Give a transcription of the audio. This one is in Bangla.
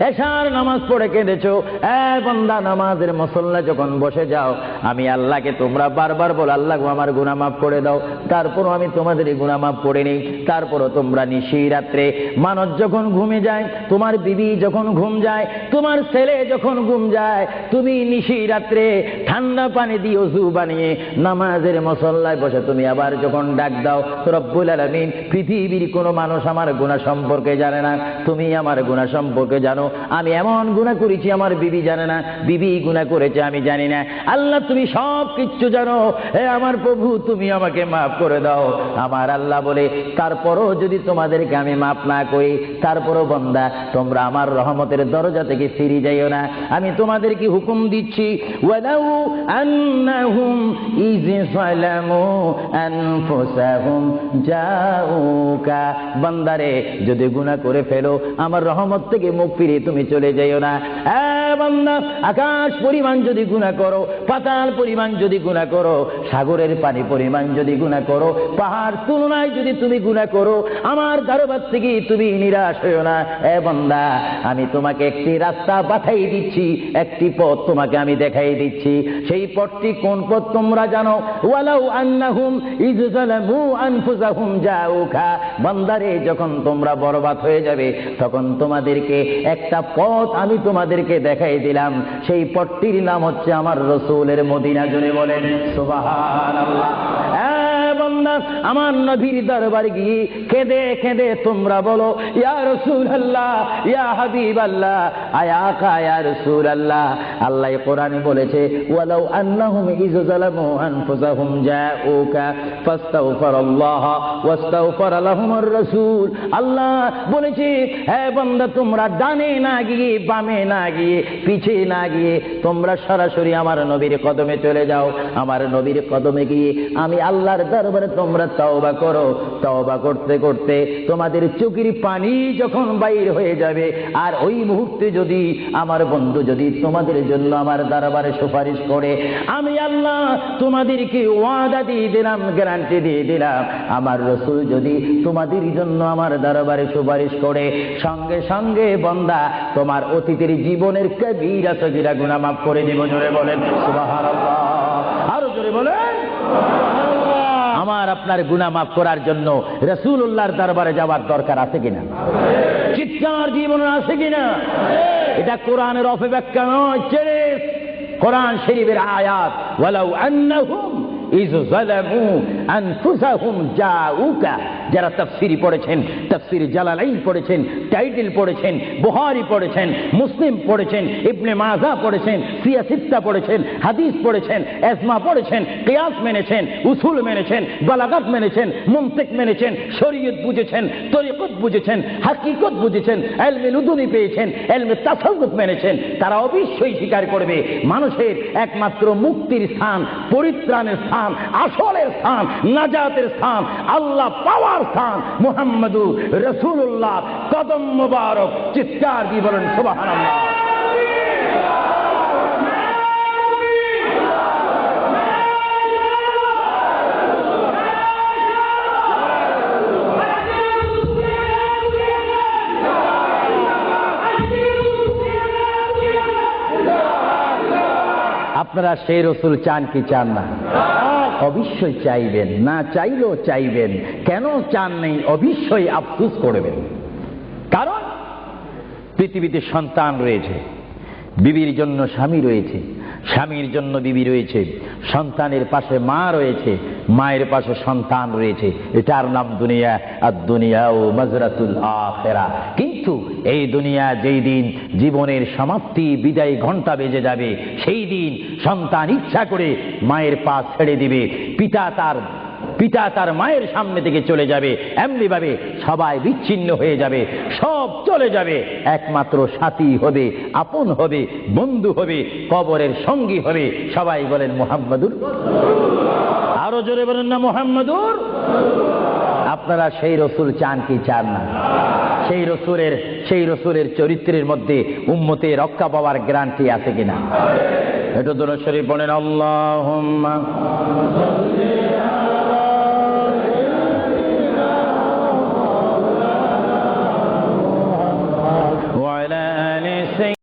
এশার নামাজ পড়ে কেঁদেছো, বান্দা নামাজের মুসল্লা যখন বসে যাও, আমি আল্লাহকে তোমরা বারবার বলো আল্লাহ আমার গুনাহ মাফ করে দাও, তারপরও আমি তোমাদের এই গুনাহ মাফ করে নিই। তারপরও তোমরা নিশি রাত্রে মানুষ যখন ঘুমে যায়, তোমার বিবি যখন ঘুম যায়, তোমার ছেলে যখন ঘুম যায়, তুমি নিশি রাত্রে ঠান্ডা পানি দিয়ে ওযু বানিয়ে নামাজের মুসল্লায় বসে তুমি আবার যখন ডাক দাও, রব্বুল আলামিন পৃথিবীর কোনো মানুষ আমার গুনাহ সম্পর্কে জানে না, তুমি আমার গুনাহ সম্পর্কে জানো। আমি এমন গুনাহ করেছি আমার বিবি জানে না, বিবি গুনাহ করেছে আমি জানি না। আল্লাহ তুমি সব কিচ্ছু জানো, হে আমার প্রভু তুমি আমাকে মাফ করে দাও। আমার আল্লাহ বলে তারপরও যদি তোমাদেরকে আমি মাফ না করি, তারপরও বান্দা তোমরা আমার রহমতের দরজা থেকে ফিরে যাইও না। আমি তোমাদেরকে হুকুম দিচ্ছি, ওয়ালাউ আন্নাহুম ইয যালামু আনফুসাহুম জাউকা, বান্দারে যদি গুনাহ করে ফেলো আমার রহমত থেকে মুখ ফিরিয়ে তুমি চলে যাইও না। বান্দা আকাশ পরিমাণ যদি গুনাহ করো, পাতাল পরিমাণ যদি গুনাহ করো, সাগরের পানি পরিমাণ যদি গুনাহ করো, পাহাড় তুলনায় যদি তুমি গুনাহ করো, আমার দরবার থেকে তুমি নিরাশ হইও না। বান্দা আমি তোমাকে একটি রাস্তা পাঠাই দিচ্ছি, একটি পথ তোমাকে আমি দেখাই দিচ্ছি। সেই পথটি কোন পথ তোমরা জানো? ওয়ালাউ আন্নাহুম ইয যালামু আনফুসাহুম জাউকা, বান্দারে যখন তোমরা বরবাদ হয়ে যাবে তখন তোমাদেরকে একটা পথ আমি তোমাদেরকে দেখাই দিলাম, সেই পথটির নাম হচ্ছে আমার রাসূলের মদিনা। জোরে বলেন সুবহানাল্লাহ। বান্দা আমার নবীর দরবারে গিয়ে কেঁদে কেঁদে তোমরা বলো ইয়া রাসূলুল্লাহ, ইয়া হাবিবাল্লাহ, আয়া আকা ইয়া রাসূলুল্লাহ। আল্লাহ কোরআনে বলেছে ওয়ালাউ আন্নাহুম ইয যালামু আনফুসাহুম জাউকা ফাস্তাগফিরুল্লাহ ওয়াস্তাগফার লাহুমুর রাসূল। আল্লাহ বলেছে হে বান্দা তোমরা ডানে না গিয়ে, বামে না গিয়ে, পিছে না গিয়ে তোমরা সরাসরি আমার নবীর কদমে চলে যাও। আমার নবীর কদমে গিয়ে আমি আল্লাহর দরবারে তোমরা তওবা করো। তওবা করতে করতে তোমাদের চোখের পানি যখন বাইর হয়ে যাবে, আর ওই মুহূর্তে যদি আমার বন্ধু যদি তোমাদের জন্য আমার দরবারে সুপারিশ করে, আমি আল্লাহ তোমাদেরকে ওয়াদা দিয়ে দিলাম, গ্যারান্টি দিয়ে দিলাম, আমার রাসূল যদি তোমাদের জন্য আমার দরবারে সুপারিশ করে, সঙ্গে সঙ্গে বান্দা তোমার অতীতের জীবনের কবিরা সগীরা গুনাহ মাফ করে দিব। জোরে বলেন সুবহানাল্লাহ, আরো জোরে বলেন। আমার আপনার গুনাহ মাফ করার জন্য রাসূলুল্লাহর দরবারে যাওয়ার দরকার আছে কিনা? চিৎকার জীবন আছে কিনা? এটা কোরআনের অপব্যাখ্যা নয়, কোরআন শরীফের আয়াত। ওয়ালাউ আন্নাহুম ইয যালামু আনফুসাহুম জাউকা, যারা তাফসীর পড়েছেন, তাফসীর জালালাইন পড়েছেন, টাইটেল পড়েছেন, বুখারী পড়েছেন, মুসলিম পড়েছেন, ইবনে মাজাহ পড়েছেন, সিয়াসিত্তা পড়েছেন, হাদিস পড়েছেন, ইজমা পড়েছেন, কিয়াস মেনেছেন, উসুল মেনেছেন, বালাগাত মেনেছেন, মুনতিক মেনেছেন, শরীয়ত বুঝেছেন, তরিকত বুঝেছেন, হাকিকত বুঝেছেন, ইলমে লুদুনি পেয়েছেন, ইলমে তাসাউফ মেনেছেন, তারা অবশ্যই স্বীকার করবে মানুষের একমাত্র মুক্তির স্থান, পরিত্রাণের স্থান, আসলের স্থান, নাজাতের স্থান, আল্লাহ পাওয়ার স্থান মুহাম্মদুর রাসূলুল্লাহ কদম মুবারক। চিৎকার দিয়ে বলেন সুবহানাল্লাহ। আপনারা সেই রাসূল চান কি চান না? অবশ্যই চাইবেন, না চাইলেও চাইবেন। কেন চান নেই? অবশ্যই আফসোস করবেন। কারণ পৃথিবীতে সন্তান রয়েছে, বিবির জন্য স্বামী রয়েছে, স্বামীর জন্য বিবি রয়েছে, সন্তানের পাশে মা রয়েছে, মায়ের পাশে সন্তান রয়েছে। এটার নাম দুনিয়া। আর দুনিয়া ও মাজরাতুল আখিরা। কিন্তু এই দুনিয়া যেই দিন জীবনের সমাপ্তি, বিদায় ঘন্টা বেজে যাবে, সেই দিন সন্তান ইচ্ছা করে মায়ের পা ছেড়ে দিবে, পিতা তার মায়ের সামনে থেকে চলে যাবে, এমনি ভাবে সবাই বিচ্ছিন্ন হয়ে যাবে, সব চলে যাবে। একমাত্র সাথী হবে, আপন হবে, বন্ধু হবে, কবরের সঙ্গী হবে। সবাই বলেন মুহাম্মাদুর। আরো জোরে বলেন না মুহাম্মাদুর। আপনারা সেই রাসূল চান কি চান না? সেই রাসূলের চরিত্রের মধ্যে উম্মতের রক্ষা পাওয়ার গ্যারান্টি আছে কিনা? একটু দুরূদ শরীফ পড়েন। আল্লাহুম্মা وعلى آل